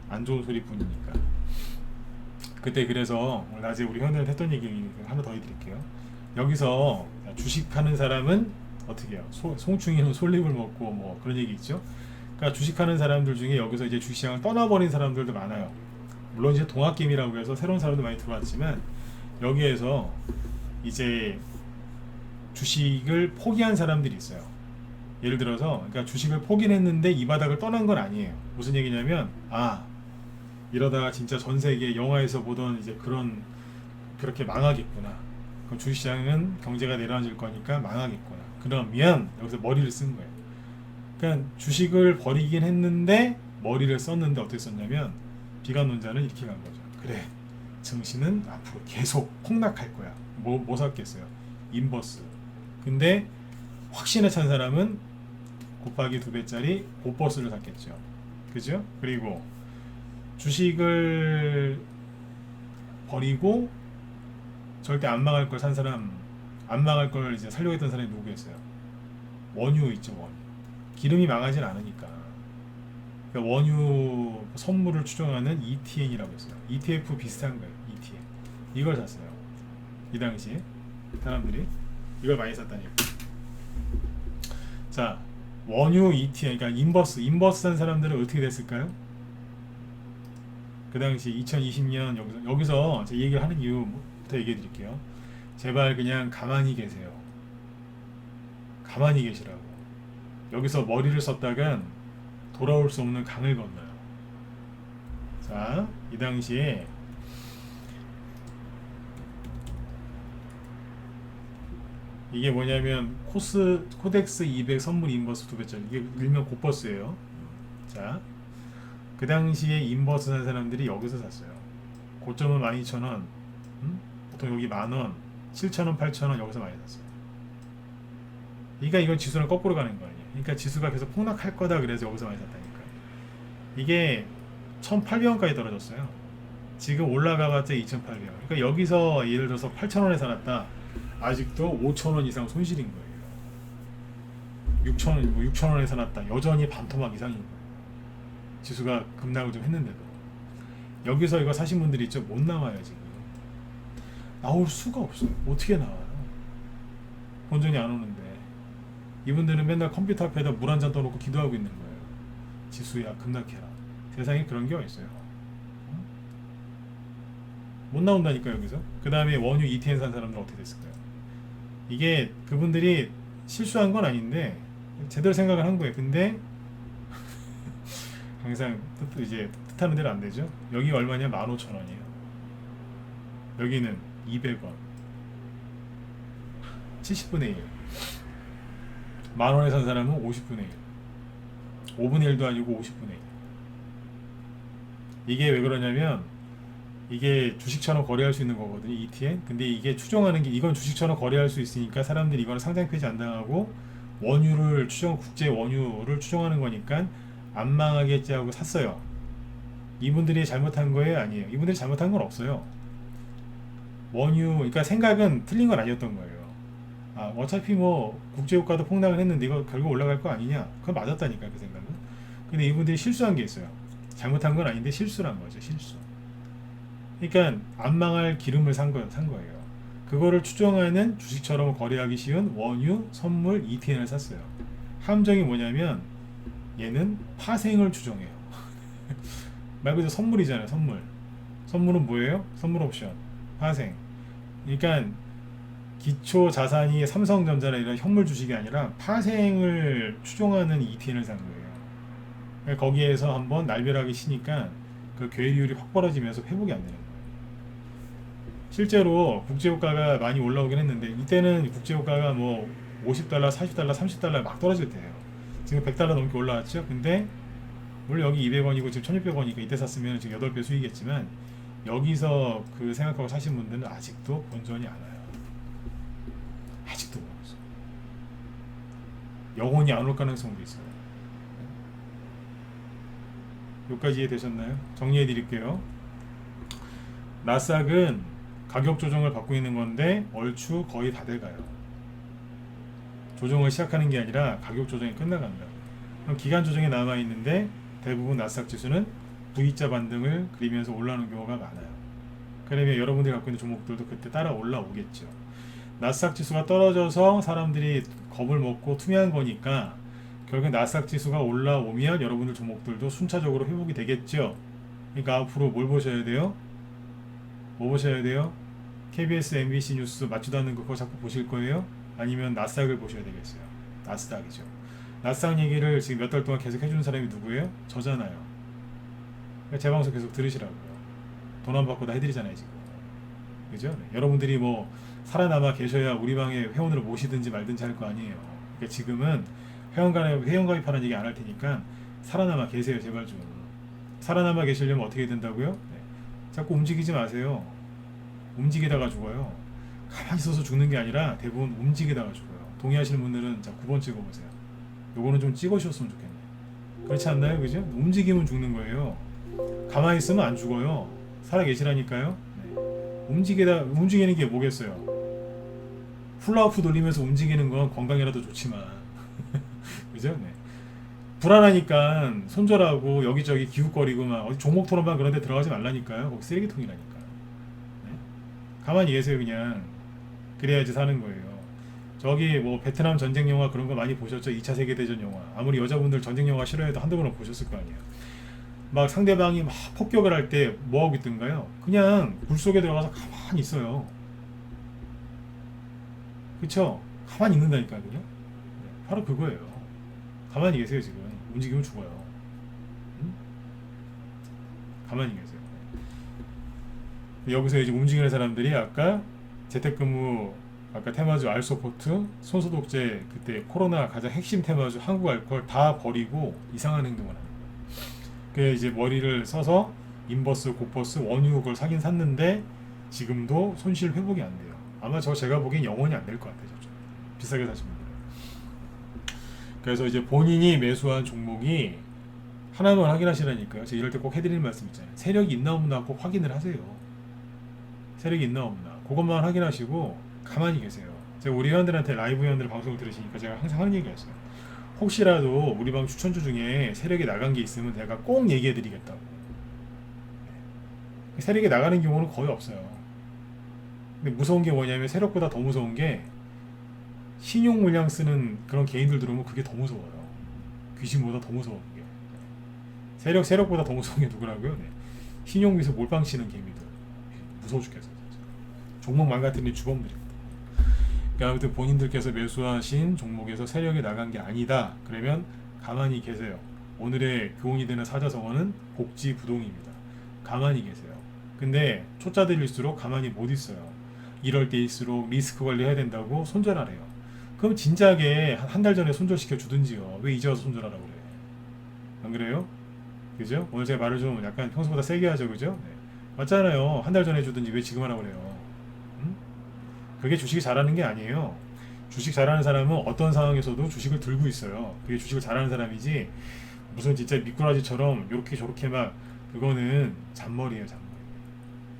안 좋은 소리뿐이니까. 그때 그래서 오늘 낮에 우리 현대한테 했던 얘기 하나 더 해드릴게요. 여기서 주식하는 사람은 어떻게 해요? 송충이는 솔잎을 먹고 뭐 그런 얘기 있죠. 그러니까 주식하는 사람들 중에 여기서 이제 주식시장을 떠나버린 사람들도 많아요. 물론 이제 동학개미라고 해서 새로운 사람도 많이 들어왔지만 여기에서 이제 주식을 포기한 사람들이 있어요. 예를 들어서 그러니까 주식을 포기는 했는데 이 바닥을 떠난 건 아니에요. 무슨 얘기냐면 이러다가 진짜 전 세계 영화에서 보던 이제 그렇게 망하겠구나. 그럼 주식시장은 경제가 내려앉을 거니까 망하겠구나. 그러면 여기서 머리를 쓴 거예요. 그러니까 주식을 버리긴 했는데 머리를 썼는데 어떻게 썼냐면 비관론자는 이렇게 간 거죠. 그래, 증시는 앞으로 계속 폭락할 거야. 뭐 샀겠어요? 인버스. 근데 확신에 찬 사람은 곱하기 2배짜리 고버스를 샀겠죠. 그죠? 그리고 주식을 버리고 절대 안 망할 걸 산 사람, 안 망할 걸 이제 살려고 했던 사람이 누구겠어요? 원유 있죠, 원유. 기름이 망하진 않으니까. 그러니까 원유 선물을 추정하는 ETN이라고 했어요. ETF 비슷한 거예요. ETF. 이걸 샀어요. 이 당시에 사람들이 이걸 많이 샀다니. 자, 원유 ETN, 그러니까 인버스 산 사람들은 어떻게 됐을까요? 그 당시 2020년 여기서 제 얘기를 하는 이유부터 얘기해 드릴게요. 제발 그냥 가만히 계세요. 가만히 계시라고. 여기서 머리를 썼다간 돌아올 수 없는 강을 건너요. 자, 이 당시에 이게 뭐냐면 코덱스 200 선물 인버스 2배짜리, 이게 일명 고버스예요. 자, 그 당시에 인버스 산 사람들이 여기서 샀어요. 고점은 12,000원, 보통 여기 만원, 7,000원, 8,000원 여기서 많이 샀어요. 그러니까 이건 지수랑 거꾸로 가는 거 아니에요. 그러니까 지수가 계속 폭락할 거다 그래서 여기서 많이 샀다니까. 이게 1,800원까지 떨어졌어요. 지금 올라가봤자 2,800원. 그러니까 여기서 예를 들어서 8,000원에 사놨다. 아직도 5,000원 이상 손실인 거예요. 6,000원, 뭐 6,000원에 사놨다. 여전히 반토막 이상인 거예요. 지수가 급락을 좀 했는데도. 여기서 이거 사신 분들이 있죠. 못 나와요 지금. 나올 수가 없어요. 어떻게 나와요? 본전이 안 오는데. 이분들은 맨날 컴퓨터 앞에다 물 한 잔 떠놓고 기도하고 있는 거예요. 지수야 급락해라. 세상에 그런 게 어딨어요. 못 나온다니까 여기서. 그 다음에 원유 ETN 산 사람들은 어떻게 됐을까요? 이게 그분들이 실수한 건 아닌데 제대로 생각을 한 거예요. 근데 항상 뜻하는 대로 안 되죠. 여기 얼마냐? 15,000원이에요. 여기는 200원. 70분의 1. 만원에 산 사람은 50분의 1. 5분의 1도 아니고 50분의 1. 이게 왜 그러냐면 이게 주식처럼 거래할 수 있는 거거든요. ETN. 근데 이게 추정하는 게 이건 주식처럼 거래할 수 있으니까 사람들이 이거는 상장 폐지 안 당하고 원유를 국제 원유를 추정하는 거니까 안 망하겠지 하고 샀어요. 이분들이 잘못한 거예요? 아니에요. 이분들이 잘못한 건 없어요. 원유, 그러니까 생각은 틀린 건 아니었던 거예요. 아, 어차피 뭐 국제유가도 폭락을 했는데 이거 결국 올라갈 거 아니냐? 그건 맞았다니까 그 생각은. 근데 이분들이 실수한 게 있어요. 잘못한 건 아닌데 실수란 거죠. 실수. 그러니까 안 망할 기름을 산 거예요. 그거를 추정하는 주식처럼 거래하기 쉬운 원유, 선물, ETN을 샀어요. 함정이 뭐냐면 얘는 파생을 추정해요. 말 그대로 선물이잖아요. 선물은 뭐예요? 선물 옵션, 파생. 그러니까 기초 자산이 삼성전자나 이런 현물 주식이 아니라 파생을 추정하는 ETN을 산 거예요. 그러니까 거기에서 한번 날벼락이 치니까 그 괴리율이 확 벌어지면서 회복이 안 되는 거예요. 실제로 국제유가가 많이 올라오긴 했는데 이때는 국제유가가 뭐 50달러, 40달러, 30달러 막 떨어질 때예요. 지금 100달러 넘게 올라왔죠. 근데 물론 여기 200원이고 지금 1600원이니까 이때 샀으면 지금 8배 수익이겠지만 여기서 그 생각하고 사신 분들은 아직도 본전이 안 와요. 아직도 모르겠어요. 영원히 안 올 가능성도 있어요. 여기까지 이해되셨나요? 정리해 드릴게요. 나스닥은 가격 조정을 받고 있는 건데 얼추 거의 다 돼가요. 조정을 시작하는 게 아니라 가격 조정이 끝나간다. 그럼 기간 조정이 남아 있는데 대부분 나스닥 지수는 V자 반등을 그리면서 올라오는 경우가 많아요. 그러면 여러분들이 갖고 있는 종목들도 그때 따라 올라오겠죠. 나스닥 지수가 떨어져서 사람들이 겁을 먹고 투매한 거니까 결국 나스닥 지수가 올라오면 여러분들 종목들도 순차적으로 회복이 되겠죠. 그러니까 앞으로 뭘 보셔야 돼요? 뭐 보셔야 돼요? KBS, MBC 뉴스 맞지도 않는 거 그거 자꾸 보실 거예요? 아니면 나스닥을 보셔야 되겠어요. 나스닥이죠. 나스닥 얘기를 지금 몇 달 동안 계속 해주는 사람이 누구예요? 저잖아요. 제 방송 계속 들으시라고요. 돈 안 받고 다 해드리잖아요 지금. 그죠? 네. 여러분들이 뭐 살아남아 계셔야 우리 방에 회원으로 모시든지 말든지 할 거 아니에요. 그러니까 지금은 회원가입하는 얘기 안 할 테니까 살아남아 계세요 제발 좀. 살아남아 계시려면 어떻게 된다고요? 네. 자꾸 움직이지 마세요. 움직이다가 죽어요. 가만히 있어서 죽는 게 아니라 대부분 움직이다가 죽어요. 동의하시는 분들은 자 9번 찍어보세요. 요거는 좀 찍으셨으면 좋겠네요. 그렇지 않나요? 그죠? 움직이면 죽는 거예요. 가만히 있으면 안 죽어요. 살아 계시라니까요. 네. 움직이는 게 뭐겠어요? 훌라후프 돌리면서 움직이는 건 건강이라도 좋지만 그죠? 네. 불안하니까 손절하고 여기저기 기웃거리고 막 어디 종목 토론방 그런 데 들어가지 말라니까요. 거기 쓰레기통이라니까. 네? 가만히 계세요 그냥. 그래야지 사는 거예요. 저기 뭐 베트남 전쟁 영화 그런 거 많이 보셨죠? 2차 세계대전 영화. 아무리 여자분들 전쟁 영화 싫어해도 한두 번은 보셨을 거 아니에요. 막 상대방이 막 폭격을 할 때 뭐하고 있던가요? 그냥 굴 속에 들어가서 가만히 있어요. 그쵸? 가만히 있는다니까요. 그냥. 바로 그거예요. 가만히 계세요 지금. 움직이면 죽어요. 응? 가만히 계세요. 여기서 이제 움직이는 사람들이 아까 재택근무 아까 테마주 알소포트, 손소독제, 그때 코로나 가장 핵심 테마주 한국 알코올 다 버리고 이상한 행동을 합니다. 그 이제 머리를 써서 인버스, 고버스, 원유 그걸 사긴 샀는데 지금도 손실 회복이 안 돼요. 아마 제가 보기엔 영원히 안 될 것 같아요. 비싸게 사신 분들. 그래서 이제 본인이 매수한 종목이 하나만 확인하시라니까요. 제가 이럴 때 꼭 해드리는 말씀 있잖아요. 세력이 있나 없나 꼭 확인을 하세요. 세력이 있나 없나 그것만 확인하시고 가만히 계세요. 제가 우리 회원들한테 라이브 회원들 방송을 들으시니까 제가 항상 하는 얘기가 있어요. 혹시라도 우리 방 추천주 중에 세력이 나간 게 있으면 내가 꼭 얘기해 드리겠다고. 세력이 나가는 경우는 거의 없어요. 근데 무서운 게 뭐냐면 세력보다 더 무서운 게 신용 물량 쓰는 그런 개인들 들어오면 그게 더 무서워요. 귀신보다 더 무서워 그게. 세력보다 더 무서운 게 누구라고요? 네. 신용위에서 몰빵 치는 개미들. 무서워 죽겠어요. 진짜. 종목 망가뜨리는 주범들입니다. 그러니까 아무튼 본인들께서 매수하신 종목에서 세력이 나간 게 아니다. 그러면 가만히 계세요. 오늘의 교훈이 되는 사자성어는 복지부동입니다. 가만히 계세요. 근데 초짜들일수록 가만히 못 있어요. 이럴 때일수록 리스크 관리해야 된다고 손절하래요. 그럼 진작에 한 달 전에 손절시켜 주든지요. 왜 이제 와서 손절하라고 그래? 안 그래요? 그죠? 오늘 제가 말을 좀 약간 평소보다 세게 하죠, 그죠? 네. 맞잖아요. 한 달 전에 주든지 왜 지금 하라고 그래요? 응? 그게 주식이 잘하는 게 아니에요. 주식 잘하는 사람은 어떤 상황에서도 주식을 들고 있어요. 그게 주식을 잘하는 사람이지 무슨 진짜 미꾸라지처럼 요렇게 저렇게 막 그거는 잔머리예요, 잔머리.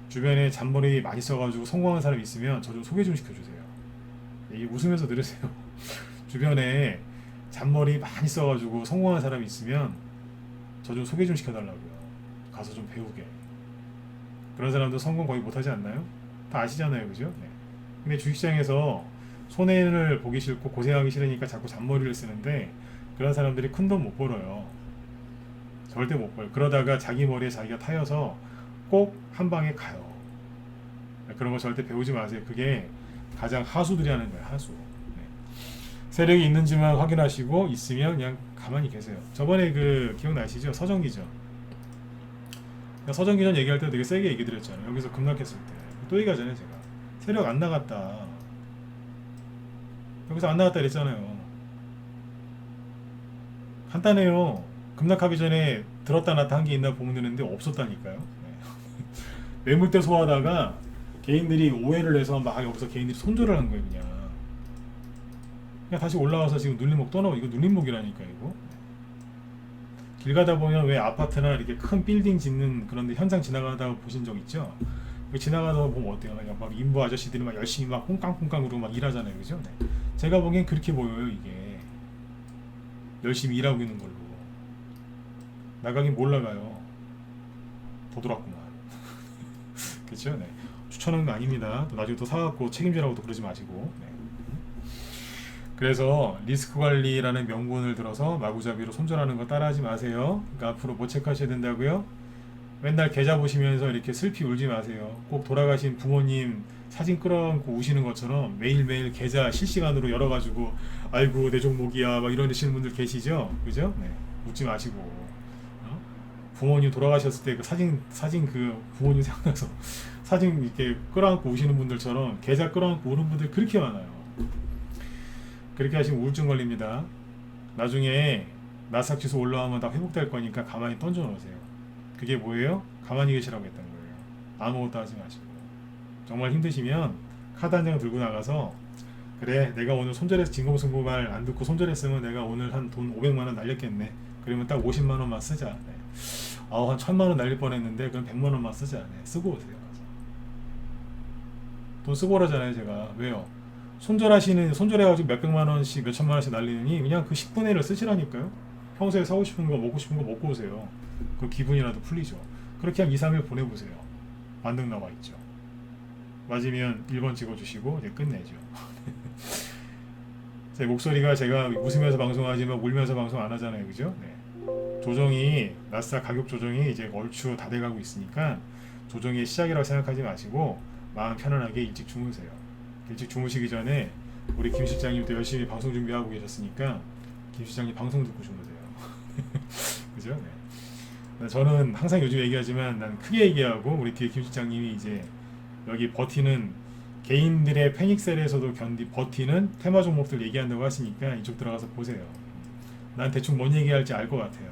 주변에 잔머리 많이 써가지고 성공한 사람이 있으면 저 좀 소개 좀 시켜주세요. 이게 웃으면서 들으세요. 주변에 잔머리 많이 써가지고 성공한 사람이 있으면 저 좀 소개 좀 시켜달라고요. 가서 좀 배우게. 그런 사람도 성공 거의 못하지 않나요? 다 아시잖아요, 그죠? 네. 근데 주식시장에서 손해를 보기 싫고 고생하기 싫으니까 자꾸 잔머리를 쓰는데 그런 사람들이 큰 돈 못 벌어요. 절대 못 벌어요. 그러다가 자기 머리에 자기가 타여서 꼭 한 방에 가요. 그런 거 절대 배우지 마세요. 그게 가장 하수들이 하는 거예요. 하수. 네. 세력이 있는지만 확인하시고 있으면 그냥 가만히 계세요. 저번에 그 기억나시죠? 서정기전. 서정기전 얘기할 때 되게 세게 얘기 드렸잖아요. 여기서 급락했을 때. 또 얘기하잖아요. 제가. 세력 안 나갔다. 여기서 안 나갔다 그랬잖아요. 간단해요. 급락하기 전에 들었다 놨다 한 게 있나 보면 되는데 없었다니까요. 네. 매물대 소화하다가 개인들이 오해를 해서 막 여기서 개인들이 손절을 한 거예요. 그냥 다시 올라와서 지금 눌림목 떠나고 이거 눌림목이라니까 이거. 길 가다 보면 왜 아파트나 이렇게 큰 빌딩 짓는 그런데 현장 지나가다 보신 적 있죠? 지나가다 보면 어때요? 막 인부 아저씨들이 막 열심히 막 꽁깡꽁깡으로 막 일하잖아요, 그죠? 네. 제가 보기엔 그렇게 보여요, 이게. 열심히 일하고 있는 걸로. 나가긴 못 나가요. 더 돌았구만. 그렇죠? 네. 추천하는 거 아닙니다. 또 나중에 또 사갖고 책임지라고 또 그러지 마시고. 네. 그래서 리스크 관리라는 명분을 들어서 마구잡이로 손절하는 거 따라하지 마세요. 그러니까 앞으로 뭐 체크하셔야 된다고요? 맨날 계좌 보시면서 이렇게 슬피 울지 마세요. 꼭 돌아가신 부모님 사진 끌어안고 우시는 것처럼 매일매일 계좌 실시간으로 열어가지고 아이고 내 종목이야 막 이러시는 분들 계시죠? 그죠? 네. 웃지 마시고 부모님 돌아가셨을 때 그 사진 그 부모님 생각나서 사진 이렇게 끌어안고 우시는 분들처럼 계좌 끌어안고 우는 분들 그렇게 많아요. 그렇게 하시면 우울증 걸립니다. 나중에 나스닥 지수 올라오면 다 회복될 거니까 가만히 던져 놓으세요. 그게 뭐예요? 가만히 계시라고 했던 거예요. 아무것도 하지 마시고. 정말 힘드시면 카드 한 장 들고 나가서 그래 내가 오늘 손절해서 진검승부 말 안 듣고 손절했으면 내가 오늘 한 돈 500만원 날렸겠네. 그러면 딱 50만원만 쓰자. 네. 한 1000만원 날릴 뻔했는데 그럼 100만원만 쓰자. 네. 쓰고 오세요. 돈 쓰고 오라잖아요 제가. 왜요? 손절해가지고 몇백만원씩 몇천만원씩 날리느니 그냥 그 10분의 1을 쓰시라니까요. 평소에 사고 싶은 거 먹고 싶은 거 먹고 오세요. 그 기분이라도 풀리죠. 그렇게 한 2, 3일 보내보세요. 만능 나와 있죠. 맞으면 1번 찍어주시고 이제 끝내죠. 제 목소리가 제가 웃으면서 방송하지만 울면서 방송 안 하잖아요. 그죠? 네. 조정이 나스닥 가격 조정이 이제 얼추 다 돼가고 있으니까 조정의 시작이라고 생각하지 마시고 마음 편안하게 일찍 주무세요. 일찍 주무시기 전에 우리 김 실장님도 열심히 방송 준비하고 계셨으니까 김 실장님 방송 듣고 주무세요. 그죠? 네. 저는 항상 요즘 얘기하지만 난 크게 얘기하고 우리 뒤에 김 실장님이 이제 여기 버티는 개인들의 패닉셀에서도 버티는 테마 종목들 얘기한다고 하시니까 이쪽 들어가서 보세요. 난 대충 뭔 얘기할지 알 것 같아요.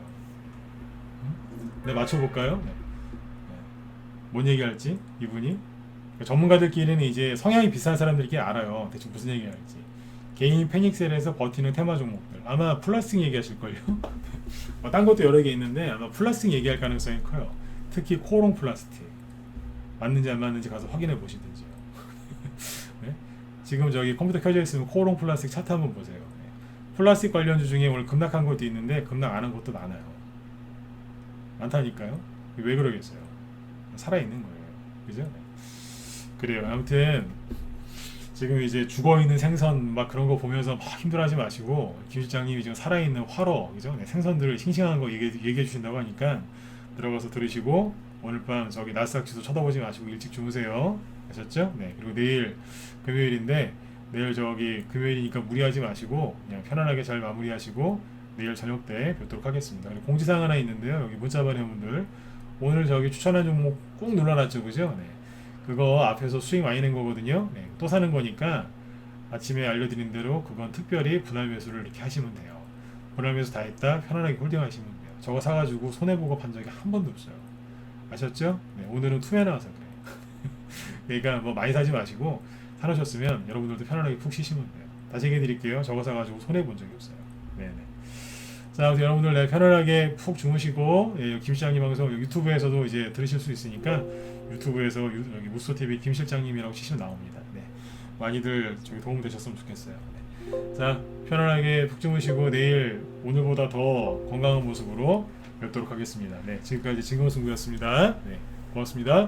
네, 맞춰볼까요? 네. 뭔 얘기할지 이분이 전문가들끼리는 이제 성향이 비슷한 사람들끼리 알아요. 대충 무슨 얘기할지. 개인 패닉셀에서 버티는 테마 종목들. 아마 플라스틱 얘기하실걸요? 딴 것도 여러 개 있는데 아마 플라스틱 얘기할 가능성이 커요. 특히 코오롱 플라스틱. 맞는지 안 맞는지 가서 확인해 보시든지요. 네? 지금 저기 컴퓨터 켜져 있으면 코오롱 플라스틱 차트 한번 보세요. 네. 플라스틱 관련주 중에 오늘 급락한 것도 있는데 급락 안 한 것도 많아요. 많다니까요. 왜 그러겠어요? 살아있는 거예요. 그죠? 네. 그래요. 아무튼 지금 이제 죽어있는 생선 막 그런 거 보면서 막 힘들어하지 마시고 김 실장님이 지금 살아있는 활어 그죠? 네, 생선들을 싱싱한 거 얘기해 주신다고 하니까 들어가서 들으시고 오늘 밤 저기 나스닥 지수 쳐다보지 마시고 일찍 주무세요. 아셨죠? 네. 그리고 내일 금요일인데 내일 저기 금요일이니까 무리하지 마시고 그냥 편안하게 잘 마무리하시고 내일 저녁 때 뵙도록 하겠습니다. 그리고 공지사항 하나 있는데요. 여기 문자 받은 분들 오늘 저기 추천한 종목 꾹 눌러놨죠, 그죠? 네. 그거 앞에서 수익 많이 낸 거거든요. 네. 또 사는 거니까 아침에 알려드린 대로 그건 특별히 분할 매수를 이렇게 하시면 돼요. 분할 매수 다 했다 편안하게 홀딩 하시면 돼요. 저거 사가지고 손해보고 판 적이 한 번도 없어요. 아셨죠? 네. 오늘은 투매 나와서 그래요. 그러니까 뭐 많이 사지 마시고 사놓으셨으면 여러분들도 편안하게 푹 쉬시면 돼요. 다시 얘기해 드릴게요. 저거 사가지고 손해본 적이 없어요. 네네. 자, 아무튼 여러분들 네, 편안하게 푹 주무시고 예, 김 실장님 방송 유튜브에서도 이제 들으실 수 있으니까 유튜브에서 여기 무소TV 김 실장님이라고 치시면 나옵니다. 네, 많이들 저기 도움 되셨으면 좋겠어요. 네. 자, 편안하게 푹 주무시고 내일 오늘보다 더 건강한 모습으로 뵙도록 하겠습니다. 네, 지금까지 진검승부였습니다. 네, 고맙습니다.